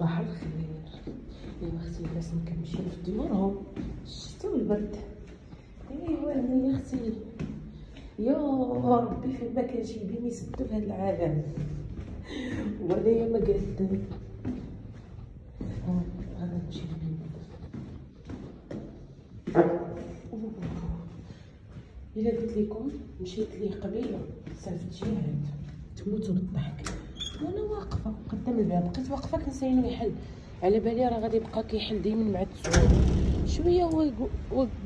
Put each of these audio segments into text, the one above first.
صباح الخير. ايوا اختي لازم كنمشيو في ديورهم الشتا والبرد. ايوا انا يا اختي يا ربي فين ما كنجيبيني سدو في هاد العالم وانايا ما قادة. غادا نمشي للبيت. الا قلت لكم مشيت ليه قبيله صيفط جهاد تموتوا بالضحك وانا واقفه قدام الباب، بقيت واقفه كنساينو يحل، على بالي راه غادي يبقى كيحل ديما مع التسويق شويه هو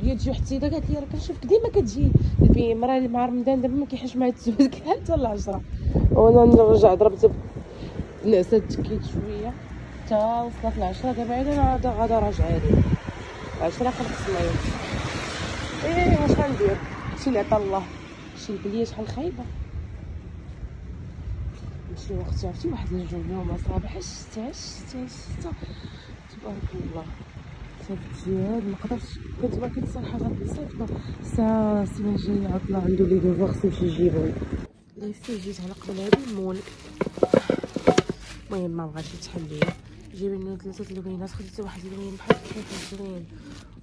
يجي واحد السيده قالت لي راه كنشوفك ديما كتجي البيم راه مع رمضان دابا ما كيحلش مع التسويق كحل حتى ل10 وانا نرجع ضربت نعسات تكيت شويه حتى وصلت ل10 دابا انا غادا راجعه لي 10 خلص المايوت. واش غندير هادشي اللي عطا الله. شي البليه شحال خايبه. نمشيو اختي عرفتي واحد الجو اليوم صباح الشتا تبارك الله. صيفط جهاد مقدرتش كنت باغي الصراحه غادي نصيفطو الساعه السيمانه الجايه عطله عندو لي دوفوار خصو يمشي يجيبهم. لا فيه جيت على قبل هادي المول المهم ما بغاش يتحل ليا جيب لنا 3 لوينات خديت واحد اللوين بحال 23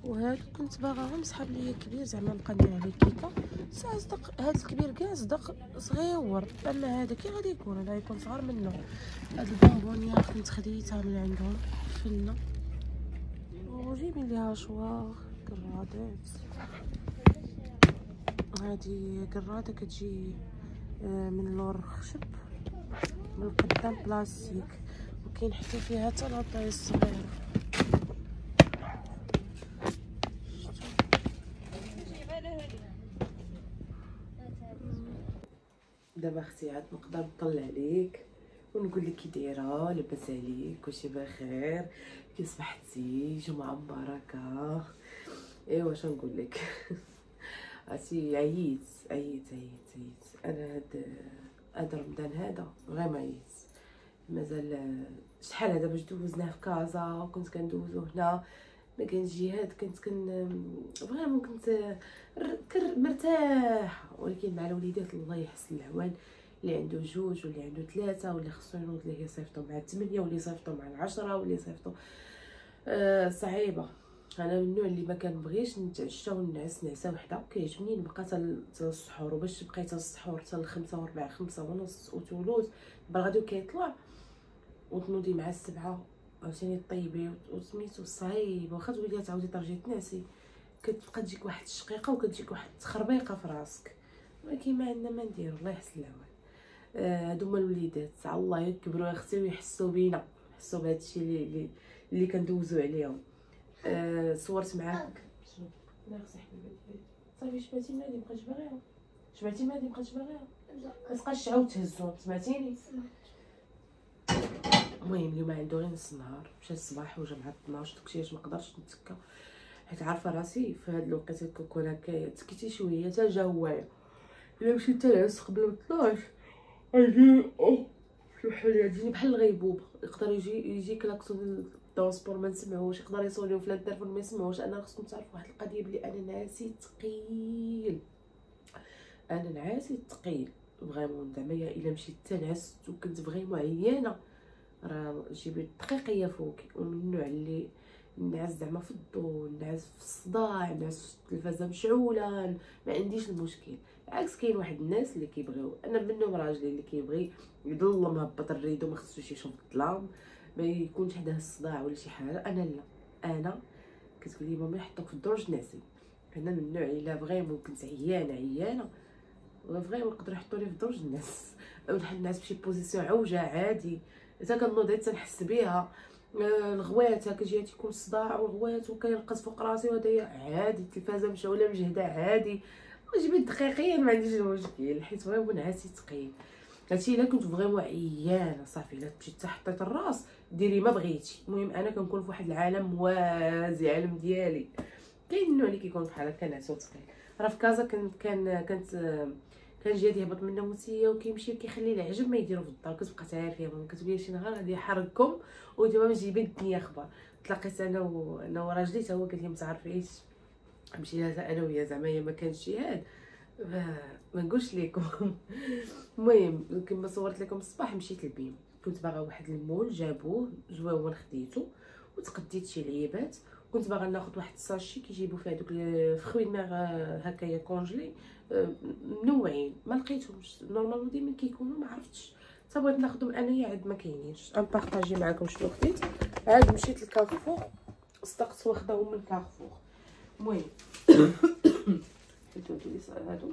وهادو كنت باغاهم سحاب ليا كبير زعما نبقى ندير عليه كيكه صدق. هاد الكبير كاع صدق صغيور اما هذا كي غادي يكون لا يكون صغار منه. هاد البونبونيا كنت خديتها من عندهم فنه وجيبين ليها شواغ كرادات. هادي كراده كتجي من اللور خشب من القدام بلاستيك وكاين حتى فيها حتى العطايه الصغيره. دابا اختي عاد نقدر نطلع عليك ونقول لك كي دايره لاباس عليك واش بخير كي صبحتي جمعه مباركه. ايوا واش نقول لك عرفتي عييت انا هاد رمضان هذا غير ما عييت مازال شحال هذا باش دوزناه في كازا وكنت كندوزو هنا ما كانش جهاد كنت فريمون كنت مرتاحه ولكن مع الوليدات الله يحسن العوان اللي عنده 2 واللي عنده 3 واللي خصو ينوض ليه يصيفطوا مع 8 واللي يصيفطوا مع 10 واللي يصيفطوا صعيبه. انا من النوع اللي ما كنبغيش نتعشى ونعس نعسه وحده كيعجبني نبقى حتى السحور وباش تبقى حتى السحور حتى 5:15 5:30 وتولوز الغدو كيطلع وتنوضي مع 7 عاوتاني طيبي وسميتو صعيب واخا تولي تعاودي ترجعي تنعسي كتبقى تجيك واحد الشقيقه وكتجيك واحد التخربيقه في راسك ولكن ما عندنا ما ندير الله يحسن العوان. هادو هما الوليدات الله يكبروا يا اختي ويحسوا بينا يحسوا بهذا الشيء اللي كندوزو عليهم. صورت معاك ناقص حبيبتي صافي شبعتي مالي مابقاش باغيها شبعتي مالي مابقاش باغيها ما تبقاش تعاود تهزو سمعتيني. المهم اليوم عنده غير نص نهار مشى الصباح وجا مع 12 داكشي علاش ما قدرتش نتكا حيت عارفه راسي في هاد الوقت كنكون هكايا تكيتي شويه حتى جا هوايا الا مشيت تنعس قبل 12 اجي شحال يجيني بحال الغيبوبه يقدر يجي كلاكسون الدونسبور ما نسمعوش يقدر يصونيو في التليفون ما يسمعوش. انا خصكم تعرفوا واحد القضيه بلي انا نعاسي ثقيل فريمون زعما الا مشيت تنعس وكنت فريمون عيانه راه جيبي دقيقيه فوقي ومن النوع اللي نعس زعما في الضو نعس في الصداع نعس في التلفازه مشعوله ما عنديش المشكل. عكس كاين واحد الناس اللي كيبغيو انا منهم راجلي اللي كيبغي يضل مهبط الريدو ما خصوش يشوف الظلام ما يكونش حداه الصداع ولا شي حاجه. انا لا انا كتقول لي ماما يحطوك في الدرج نعسي انا من النوع الا فريمون كنت عيانه فريمون يقدروا يحطوني في الدرج نعس ولا نعس بشي بوزيسيون عوجه عادي حتى كنوض حتى نحس بها. الغوات هكا جات يكون الصداع والغوات وكينقص فوق راسي وهدايا عادي التلفازه مشعوله مجهده عادي جيبي دقيقين ما عنديش المشكل حيت فريمون نعاسي ثقيل. هادشي الا كنت فريمون عيانه صافي الا مشيت حتى حطيت الراس ديري ما بغيتي. المهم انا كنكون في واحد العالم موازي عالم ديالي. كاين النوع اللي كيكون بحال هكا نعسو ثقيل راه في كازا كان جهاد يهبط من النوموسيه وكيمشي وكيخلي العجب ما يديرو في الدار كتبقى تعرفي ماما كتقولي شي نهار غادي يحرقكم ودابا ما جايبين الدنيا اخبار. تلاقيت انا وراجلي حتى هو قال لي ما تعرفيش مشينا انا وياه زعما ما كانش جهاد ما نقولش لكم. المهم كما صورت لكم الصباح مشيت للبيم كنت باغا واحد المول جابوه زويون خديته وتقديت شي لعيبات. كنت باغا ناخذ واحد الساشي كيجيبوا فيه هذوك فخوي ميغ هكايا كونجلي منوعين، ما لقيتهمش. نورمالمون ديما كيكونوا، ما عرفتش، بغيت ناخذهم انايا عاد ما كاينينش. نبارطاجي معكم شنو خديت. عاد مشيت لكارفور صدقت واخداهم من كارفور. المهم حيتو هادو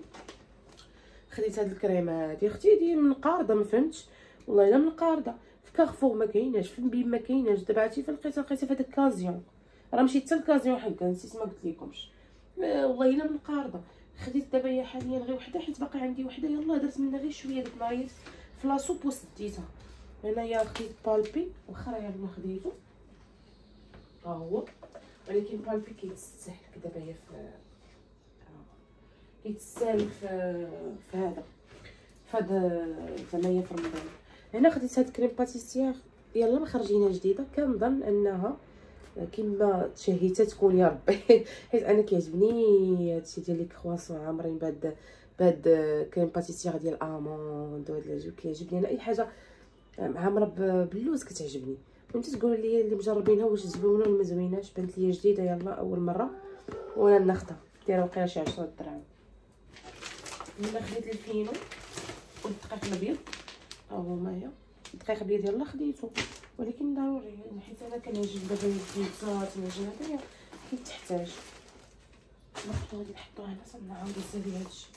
خديت هاد الكريمه هادي اختي ديال من قارده، ما فهمتش والله الا من قارده. في كارفور ما كايناش، في مبين ما كايناش. دابا عرفتي فين لقيتها في هذاك كازيون، راه مشيت حتى لكازيون حقا نسيت ما قلت لكمش والله الا من قارده. خديت دابا هي حاليا غير وحده حيت باقي عندي وحده، يلاه درت منها غير شويه ديك النهار في لاصوب وسديتها. هنايا خديت بالبي، واخا راه ما خديتو ها هو، ولكن بالبي كيتستهلك دابا هي في كيتستهلك في هذا زعما هي في رمضان. هنا خديت هاد كريم باتيسيير يلا ما خرجينا جديده، كنظن انها كما تشهيتها تكون يا ربي حيت انا كيعجبني هادشي ديال لي كرواسون عامرين بهاد كريم باتيسيير ديال الاموند وهاد الجو كيعجبني انا. اي حاجه عامره باللوز كتعجبني. وانت تقولوا لي اللي مجربينها واش زوينه ولا ما زويناش. بانت لي جديده يلا اول مره وانا ناخذها، دايره وقيله شي 10 دراهم. هنا خديت الفينو والدقيق الابيض، ها هما هي الدقيق الابيض يلا خديته، ولكن ضروري يعني حيت انا كنعجب دابا البيتزات والجنا هذايا كيتحتاج. ناخذ هادي نحطوها هنا صنعاو بزاف هادشي.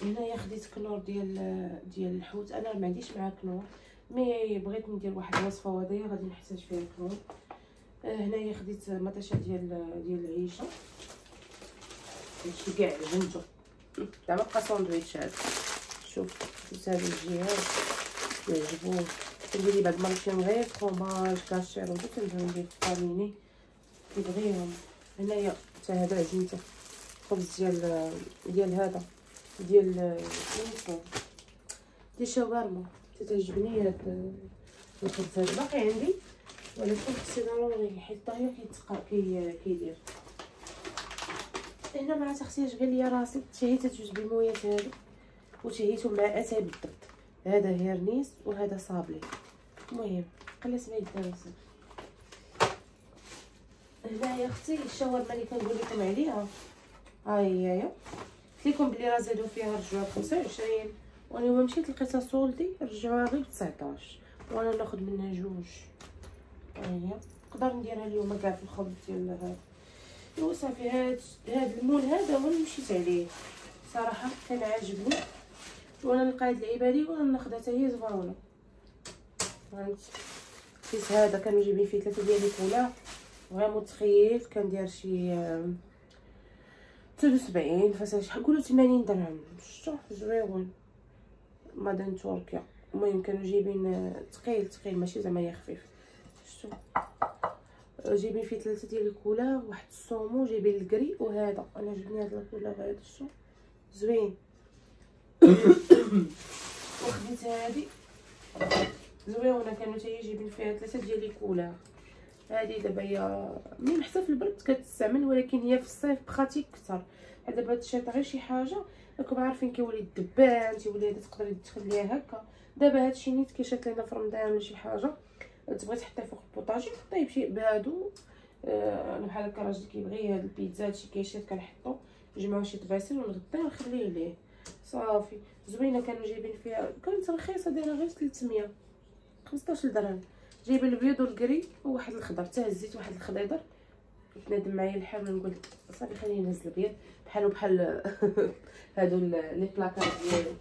هنايا خديت كنور ديال الحوت. انا ما عنديش معاه كنور، مي بغيت ندير واحد الوصفه وهدايا غادي نحتاج فيها كنور. هنايا خديت مطيشه ديال العيشه، هادشي كاع عجنتو زعما بقى ساندويتش. هذا شوف خديت هاد الجهات كيعجبوني، كندير لي بعد المرات فيهم غير فرomاج كاشير وداك كنبغي ندير فاميني كيبغيهم. هنايا حتى هذا عجنته خبز ديال هذا ديال شاورما، تعجبني هاد الخبز هذا. باقي عندي ولكن خصني ضروري حيت الطهي كيدير. هنا مع اختي جبال ليا راسي تشهيت جوج بالمويات هادو وتشهيتو مع اتاي بالضبط. هذا هيرنيس وهذا صابلي. المهم قلت ما يدار. هنايا اختي الشاورما اللي كنقول لكم عليها ها هي قلت لكم بلي راه زادوا فيها رجعوها ب 25 وانا يوم مشيت لقيتها سولدي رجعوها غير ب 19 وانا ناخذ منها جوج. ها هي نقدر نديرها اليوم كاع في الخبز ديال هذا. ايوا صافي هاد المول هذا هو اللي مشيت عليه صراحه كان عاجبني وانا نلقى هاد اللعيبه هادي وانا ناخذها حتى هي زوينه. فهمت كيس هذا كانوا جايبين فيه 3 ديال الكولا فريمون تخيل كان داير شي 73 فاش شحال نقولوا 80 درهم. شفتو زويون مادن تركيا. المهم كانوا جايبين ثقيل ماشي زعما هي خفيف. شفتو جايبين فيه 3 ديال الكولا واحد الصومو جايبين الكري وهذا انا عجبني هذا الكولا هذا شفتو زوين. وخديت هذه زويونه كانوا حتى هي جايبين فيها 3 ديال الكولا. هذه دابا هي من حتى في البرد كتستعمل ولكن هي في الصيف بخاتيك اكثر. دابا هاد الشتا غير شي حاجه راكم عارفين كيولي الدبان تيولي هذا تقدري تخليها هكا. دابا هادشي نيت كيشات لينا في رمضان ولا شي حاجه تبغي تحطيه فوق البوطاجي حطيه بشي بهادو. انا بحال هكا راجلي كيبغي هاد البيتزا هادشي كيشات كنحطو نجمعو شي طباسيل ونغطيه ونخليه ليه صافي. زوينه كانوا جايبين فيها كانت رخيصه دايره غير 300 15 درهم. جايبه البيض والكري وواحد الخضر حتى هزيت واحد الخضيضر تنادم معايا الحال ونقول صافي خليني نهز البيض بحال هادو لي بلاكار ديالي.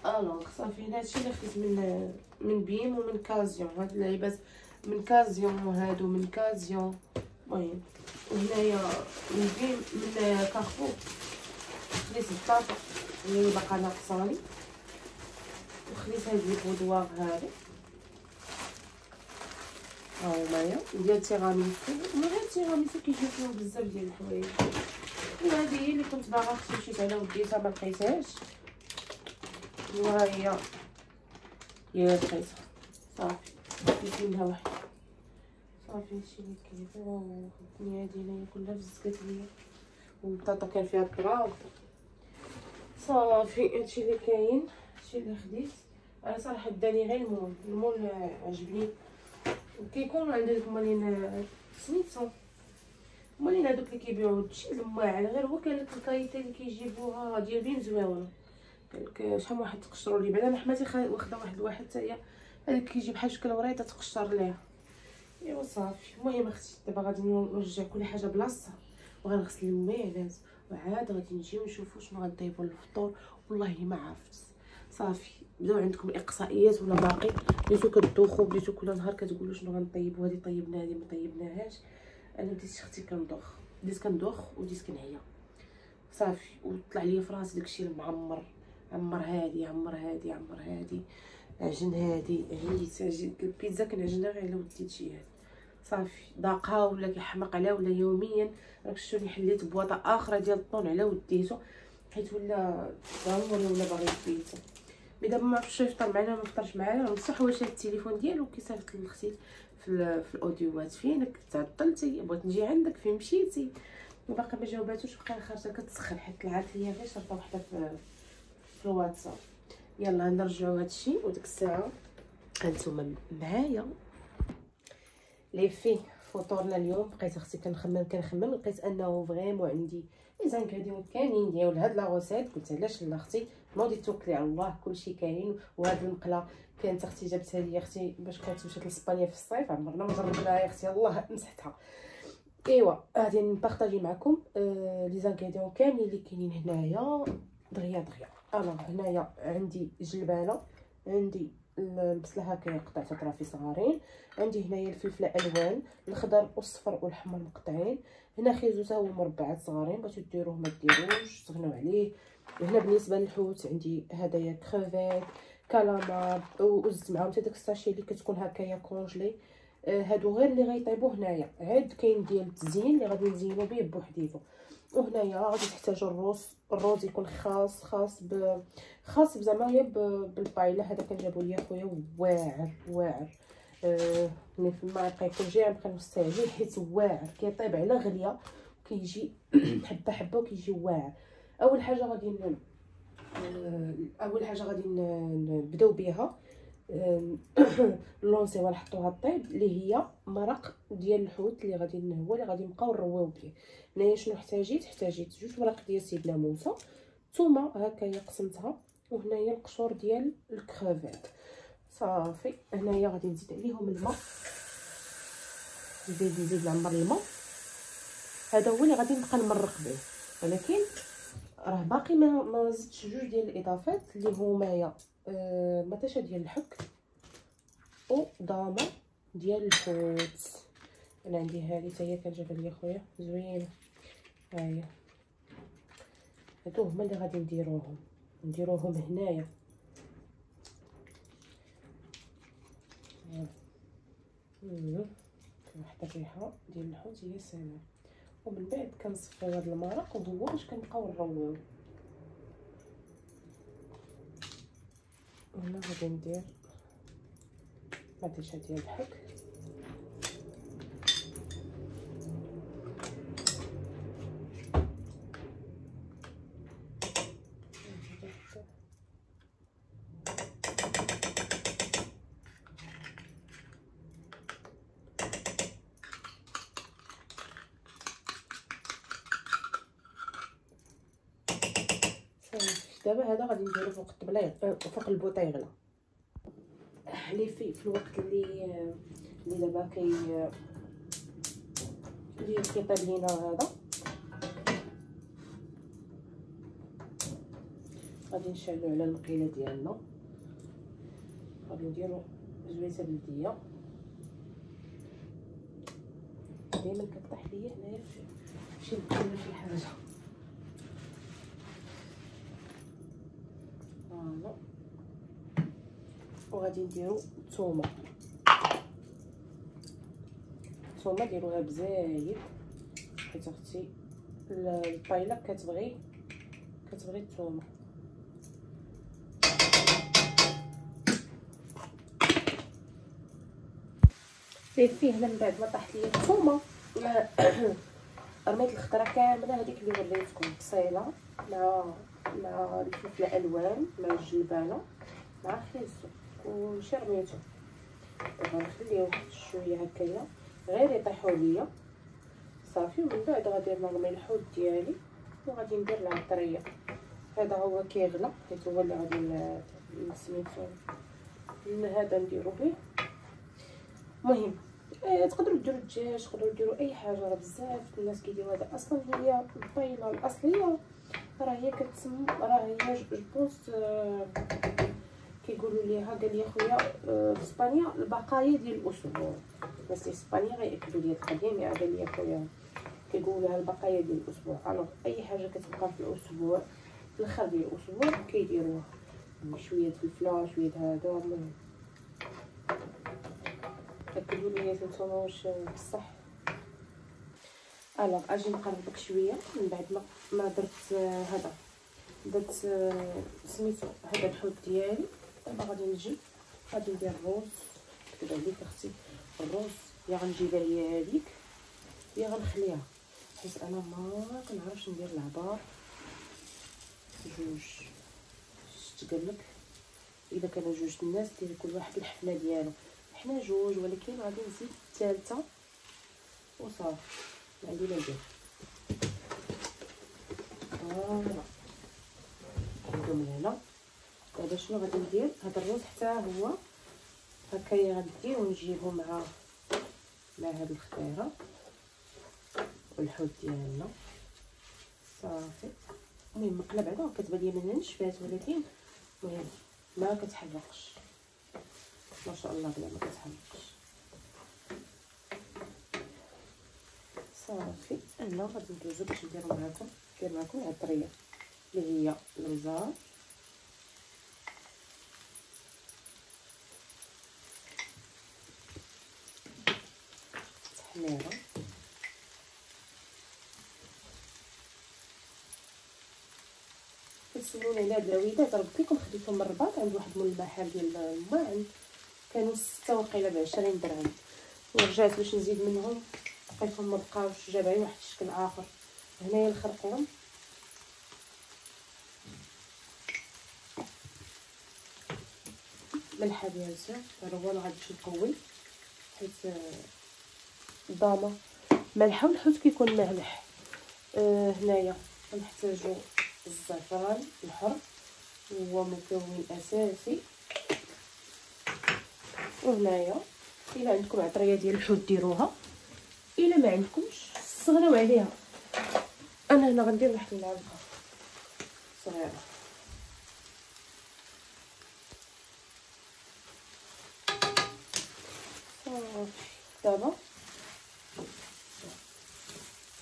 الوغ صافي هنا هادشي اللي خديت من بيم ومن كازيون. هاد اللعيبات من كازيون وهادو من كازيون. المهم وهنايا من بيم من كارفور خديت البطاطا اللي باقا ناقصاني وخديت هاد لي بودوار هادو ها هما ديال تيراميسو. المهم هاد التيراميسو كيجيو فيهم بزاف ديال الحوايج وهذه هي اللي كنت باغا اختي مشيت على وديتها ما لقيتهاش. وها هي رخيصه صافي درت منها واحد صافي. هادشي اللي كاين. خدتني هادي هنايا كلها فزكات ليا والبطاطا كان فيها التراب صافي. هادشي اللي كاين هادشي اللي خديت. انا صراحه داني غير المول عجبني. كيكونوا عندك مالين سميتو مالين هذوك اللي كيبيعوا هادشي الماعن، غير هو كاين لك الكايتي اللي كيجيبوها ديال بين زويونه. قالك شحال واحد تقشروا لي، بعدا انا حماتي واخده واحد حتى هي هذاك كيجي بحال شكل وريطه تقشر ليها. ايوا صافي. المهم اختي دابا غادي نرجع كل حاجه بلاصتها، وغنغسل الماعن وعاد غادي نجيو نشوفوا شنو غنطيبوا للفطور. والله ما عرفت. صافي بداو عندكم الاقصائيات ولا باقي؟ بديتو كتدوخوا، بديتو كل نهار كتقولوا شنو غنطيبوا، هذه طيبنا هذه ما طيبناهاش. انا بديت اختي كندوخ، بديت كنعيا صافي. وطلع لي في راسي داكشي المعمر، عمر هادي عجن هادي، عجيت البيتزا كنعجنها غير الا وديت شي هادي صافي. ضاقها ولا كيحمق عليها ولا يوميا. راك شفتوني حليت بواطه اخرى ديال الطون على وديتو حيت ولا ضروري ولا باغي البيتزا. مي دابا ما عرفتش يفطر معنا ما فطرش معنا. بصح هو شاد التليفون ديالو كيصيفط لختي في الاوديوات، فينك تعطلتي بغيت نجي عندك فين مشيتي. وباقي ما جاوباتوش، بقى خارجه كتسخن حيت طلعت ليا غير شرطه وحده في الواتساب. يلا نرجعوا هادشي وديك الساعه هانتوما معايا لي فيه فطورنا اليوم. بقيت اختي كنخمم لقيت انه فريمون عندي لي زانغريديون كاينين ديال هاد لا غوسيت. قلت علاش لا اختي نوضي توكلي على الله، كلشي كاين. وهاد المقله كانت اختي جابتها لي اختي باش كانت مشات لاسبانيا في الصيف، عمرنا ما جربناها يا اختي الله مسحتها. ايوا غادي نبارطاجي معكم لي زانغريديون كاملين اللي كاينين هنايا دغيا. انا هنايا عندي جلبانه، عندي البصله هكايا قطعت اطرافي صغارين، عندي هنايا الفلفله الوان الخضر والصفر والاحمر مقطعين، هنا خيزو تا هو مربعات صغارين، بغيتو ديروه ما ديروش صغنوا عليه. هنا بالنسبه للحوت عندي هدايا كروفيت كالامار، وزدت معاهم حتى داك الساشي اللي كتكون هكايا كونجلي. هادو غير اللي غيطيبوا هنايا. عاد كاين ديال التزيين اللي غادي نزينو به بوحديتو. وهنايا غادي تحتاجوا الروز يكون خاص زعما غير بالبايله. هذا كنجابو ليا خويا واعر ملي في المعلقه يكون جاي غنبقى نوسع عليه حيت واعر كيطيب على غليه كيجي حبه حبه وكيجي واعر. اول حاجه غادي نبداو بها لونسيوها نحطوها طيب اللي هي مرق ديال الحوت اللي غادي نبقاو نرويو به. هنايا شنو حتاجيت 2 مراق ديال سيدنا موسى، ثومه هكايا قسمتها، وهنايا القشور ديال الكروفيت صافي. هنايا غادي نزيد عليهم الماء، نزيد نعمر الماء. هذا هو اللي غادي نبقى نمرق به، ولكن راه باقي ما زدتش 2 ديال الاضافات اللي هما مطيشه ديال الحك وضامه ديال الحوت. انا عندي هذه حتى هي كنجيبها ليا خويا زوينه. ها هي هادو هما اللي غادي نديروهم هنايا. واحد الريحه ديال الحوت هي سلام. ومن بعد كنصفيو هذا المرق وهو باش كنبقاو نرويو. هنا غادي ندير مطيشه ديال الحك، دابا هذا غادي نديرو فوق الطبله فوق البوطه يغلى. لي في الوقت اللي دابا كيطيب لينا هذا غادي نشعلو على المقيله ديالنا. غادي نديرو زويته بلديه دائما كطيح ليا هنايا فشي مقيله شي حاجه. فوالا وغادي نديرو الثومه ديروها بزايد حيت اختي البايله كتبغي الثومه. فيه هنا من بعد ما طاحت ليا الثومه رميت الخضره كامله هذيك اللي وريتكم بصيله مع الفلفله الالوان مع الجلبانه مع خيزو وشرميتو. غنخليه واحد شويه هكايا غير يطيحوا ليا صافي. ومن بعد غادي نرمي الحوت ديالي وغادي ندير العطريه. هذا هو كيغلى حيت هو اللي غادي سميتو هذا نديرو به. المهم تقدروا ديروا الدجاج، تقدروا ديروا اي حاجه، راه بزاف الناس كيديروا هذا. اصلا هي البايله الاصليه راه هي كتسمى، راه هي جوبونس كيقولوا ليها، قال لي خويا في اسبانيا البقايا ديال الاسبوع. ناس اسبانيا غياكدوا لي القديم، يا قال لي خويا كيقولوا لها البقايا ديال الاسبوع. الوغ اي حاجه كتبقى في الاسبوع في الاخر ديال الاسبوع كيديروها شويه الفلفله شويه هذا. المهم اكدوا لي نتوما واش بصح. الوغ اجي نقلبك شويه من بعد ما درت هذا، درت سميتو هذا الحوت ديالي. دابا غادي نجي غادي ندير الروز. كتب عليك اختي الروز، يا غنجيبها هي هذيك يا غنخليها، حيت انا ما كنعرفش ندير العبار جوج. شفت قالك الا كانوا جوج الناس دير كل واحد الحفله ديالو، حنا جوج ولكن غادي نزيد الثالثه وصافي ما عندي لا ندير. فوالا نبداو من هنا. دابا شنو غادي ندير؟ هذا الروز حتى هو هكايا غنديه ونجيبو مع هاد الخضيره والحوت ديالنا صافي. المهم مقله بعدا كتبان ليا منها نشفات، ولكن المهم ما كتحرقش ما شاء الله بلا ما كتحرقش صافي. انا غادي ندوزو باش ندير معكم العطريه اللي هي البزار تحميره كتسولوني على هاد العويدات. راه قلت لكم خديتهم من الرباط عند واحد من المحل ديال الماعن، كانوا 6 وقيله ب20 درهم، ورجعت باش نزيد منهم لقيتهم ما بقاوش، جاب غير واحد الشكل اخر. هنايا الخرقوم ملحه بيان سور، هو انا غادي نقوي حيت ضامه ملحه والحوت كيكون مالح. هنايا غنحتاجو الزعفران الحر، هو مكون اساسي. وهنايا الا عندكم عطريه ديال الحوت ديروها، الا ما عندكمش استغناو عليها. انا هنا غندير واحد المعلقه صغيره صافي. دابا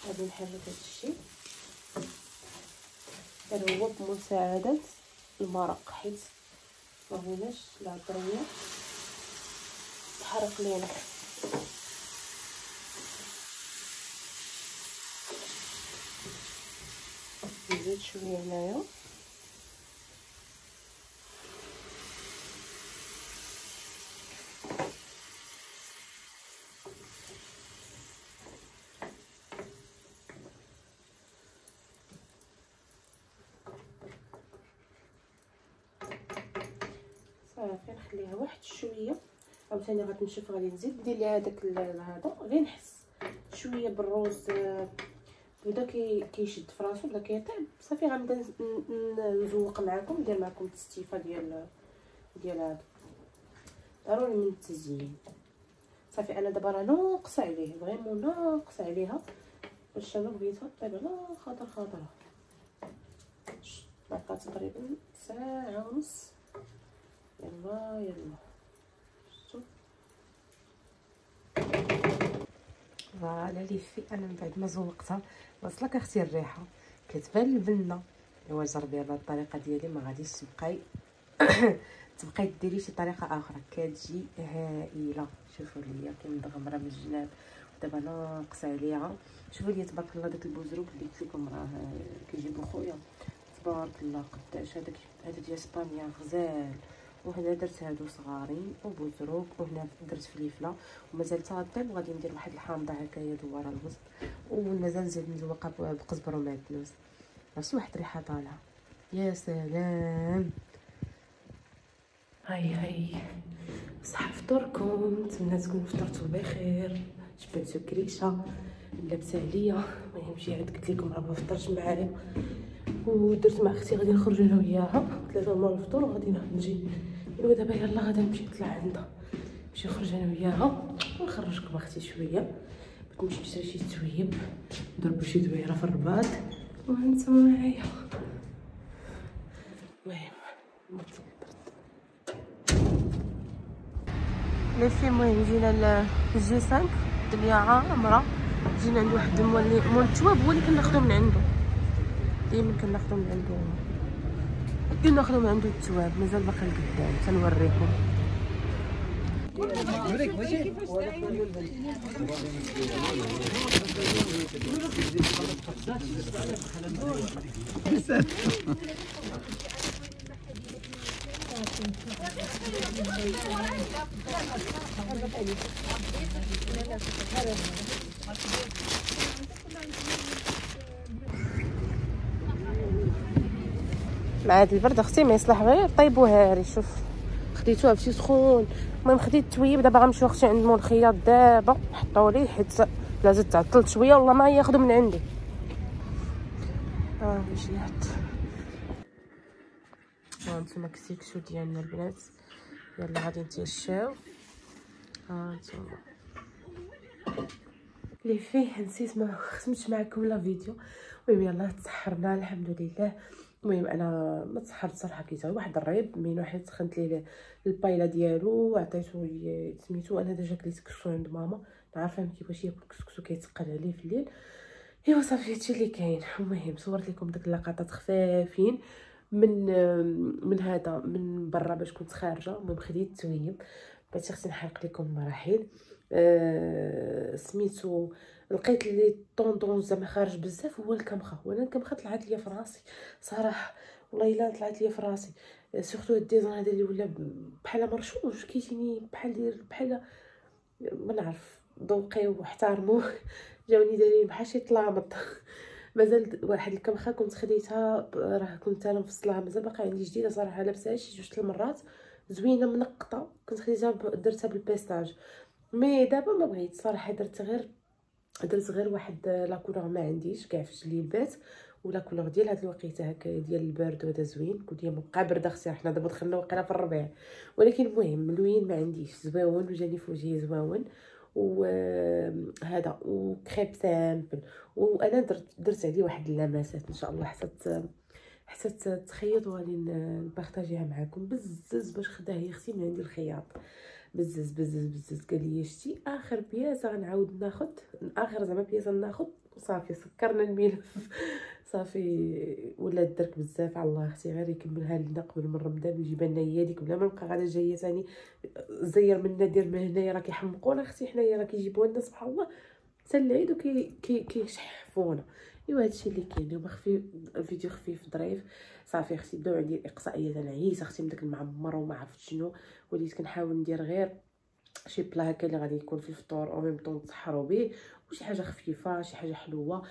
غادي نحرك هادشي هذا هو بمساعده المرق، حيت ما بغيناش العطريه تحرق لينا. نزيد شويه هنايا صافي. نخليها واحد شويه عاوتاني غتنشف. غادي نزيد ندير ليها هذاك هذا غير نحس شويه بالروز بدا كيشد في راسو بدا كيطيب صافي. غنبدا نزوق معكم، ندير معكم التستيفه ديال هذا ضروري من التزيين صافي. انا دابا راه ناقصه عليه فريمون ناقصه عليها باش انا بغيتها طيب على خاطرها. بقات تقريبا ساعه ونص. يلا شفتوا فوالا لي في. انا من بعد ما زوقتها وصلك اختي الريحه كتبان البنه. ايوا جربي هذه الطريقه ديالي ما غاديش تبقاي ديري شي طريقه اخرى كتجي هائله. شوفوا ليا كي مدغمره من الجناب دابا ناقص عليها. شوفوا لي تبارك الله داك البوزروك اللي قلت لكم راه كيجيبو خويا تبارك الله قداش. هذا ديال اسبانيا غزال. وهنا درت هادو صغارين وبوزروك، وهنا درت فليفله ومازال طيب. وغادي ندير واحد الحامضه هكايا دواره الوسط، ومازال نزيد نزوقها بقزبر ومعدنوس. راه شي واحد الريحه طالعه يا سلام. هاي صحة فطوركم، نتمنى تكونوا فطرتوا بخير، شبعتوا كريشه لابسه عليا. المهم جي عاد قلت لكم راه ما فطرتش معايا ودرت مع اختي غادي نخرجوا انا وياها، قلت لها مول الفطور وغادي نجي. ايوا دابا يلاه غادا نمشي نطلع عندها، نمشي نخرج انا وياها ونخرجكم اختي شويه، بغيت نمشي نشري شي تويب نضربوا شي دويره في الرباط وانتم معايا. لي في المهم جينا للجي 5 الدنيا عامره، جينا عند واحد مول التواب هو اللي كناخذو من عنده، ديما كناخذو من عنده، كناخذو من عنده التواب. مازال باقي لقدام تنوريكم. مع هاد البرد اختي ما يصلح غير طيبو هاري. شوف خديتوها بشي سخون. المهم خديت التويب، دابا غنمشيو اختي عند مول الخياط دابا نحطوه ليه حيت لازم تعطلت شويه والله ما ياخذوا من عندي. جيات هانتوما كسيكسو ديالنا البنات، يلا غادي نتعشاو. هانتوما لي فيه نسيت ما ختمتش معكم لا فيديو. المهم يلا تسحرنا الحمد لله. المهم انا ما تسحرت صراحه، كيتا واحد الريب من واحد سخنت ليه البايله ديالو وعطيتو سميتو. انا ديجا كليت كسكسو عند ماما، عارفه كيفاش ياكل كسكسو كيتقل عليه في الليل. ايوا صافي هادشي اللي كاين. المهم صورت لكم داك اللقطات خفافين من هذا من برا باش كنت خارجه. المهم خديت التويب، بغيت اختي نحرق لكم المراحل. سميتو لقيت لي طوندون زعما خارج بزاف هو الكمخه، وانا الكمخه طلعت ليا في راسي صراحه، والله الا طلعت ليا في راسي. سورتو الديزاين هذا اللي ولا بحال مرشوش كيجيني بحال ما نعرف ذوقي واحترموا جاوني دايرين بحال شي طلامط. مازال واحد الكمخه كنت خديتها راه كنت انا مفصلاها، مازال باقا عندي جديده صراحه، لابساها شي 2 المرات زوينه منقطه، كنت خديتها درتها بالبيستاج. مي دابا ما بغيت صراحه، درت غير واحد لا كولور ما عنديش كاع في جلي البيت، ولا كولور ديال هاد الوقيته هكا ديال البرد وهذا زوين. كنت مابقى برد اختي، حنا دابا دخلنا وقيلا في الربيع، ولكن المهم لوين ما عنديش زويون وجاني في وجهي زويون وهذا وكريب سامبل. وانا درت عليه واحد اللمسات ان شاء الله حتى تخيط وغادي نبارطاجيها معكم بزز باش خداه هي اختي من عندي الخياط. بزز قال لي شتي اخر بياسه غنعاود ناخذ اخر زعما بياسه ناخذ صافي سكرنا الملف. صافي ولات درك بزاف على الله اختي، غير يكملها لنا قبل من رمضان ويجيب لنا هي ديك بلا ما نبقى غادا جايه ثاني زير منا دير من هنايا. راه كيحمقونا اختي حنايا، راه كيجيبوا لنا سبحان الله حتى العيد كيشحفونا. ايوا هادشي اللي كاين اليوم. الفيديو خفيف ظريف صافي اختي. بداو عندي الاقصائيات، انا عييت اختي من داك المعمر وما عرفت شنو، وليت كنحاول ندير غير شي بلا هكا اللي غادي يكون في الفطور او ميم طون نتسحروا به، وشي حاجه خفيفه شي حاجه حلوه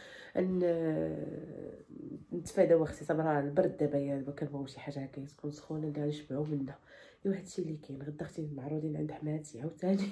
نتفاداو اختي. صبرا البرد دابا كنبغيو شي حاجه هكا تكون سخونه اللي غنشبعوا منها. ايوا هادشي اللي كاين. غدا اختي معروضين عند حماتي عاوتاني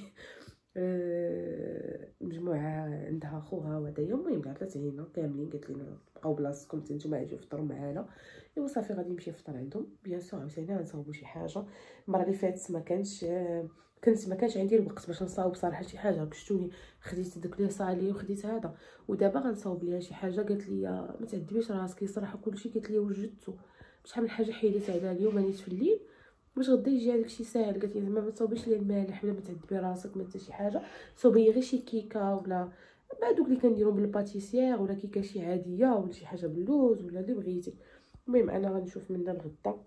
مجموعه عندها خوها وهدايا. المهم قالت لينا كاملين، قالت لنا بقاو بلاصتكم حتى نتوما اجيو فطروا معانا. ايوا صافي غادي نمشي نفطر عندهم بيان سور. عاوتاني غنصاوبوا شي حاجه. المره اللي فاتت ما كانش عندي الوقت باش نصاوب صراحه شي حاجه، كشتوني خديت داك لي صالي وخديت هذا، ودابا غنصاوب ليها شي حاجه. قالت لي ما تعذبيش راسك صراحه كلشي، قالت لي وجدتو شحال من حاجه حيدت على اليوم نيت في الليل باش غدا يجي هذاك الشيء ساهل. قالت لي زعما ما تصاوبيش ليا المالح ولا ما تعذبي راسك ما حتى شي حاجه، صوبي غير شي كيكه ولا هذوك اللي كنديرهم بالباتيسيير ولا كيكه شي عاديه ولا شي حاجه باللوز ولا اللي بغيتي. المهم انا غنشوف من الغدا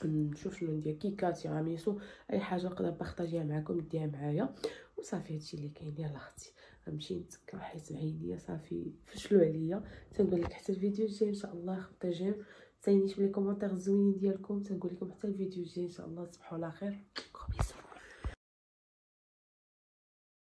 نشوف شنو ندير، كيكه تيراميسو اي حاجه نقدر نبارطاجيها معكم نديها معايا وصافي. هادشي اللي كاين. يلا اختي غنمشي نتكا حيت عينيا صافي فشلوا عليا. تنقول لك حتى الفيديو الجاي ان شاء الله خدا جيم، تساينيش بلي كومونتير الزوينين ديالكم. تنقول لكم حتى الفيديو الجاي ان شاء الله. تصبحوا على خير.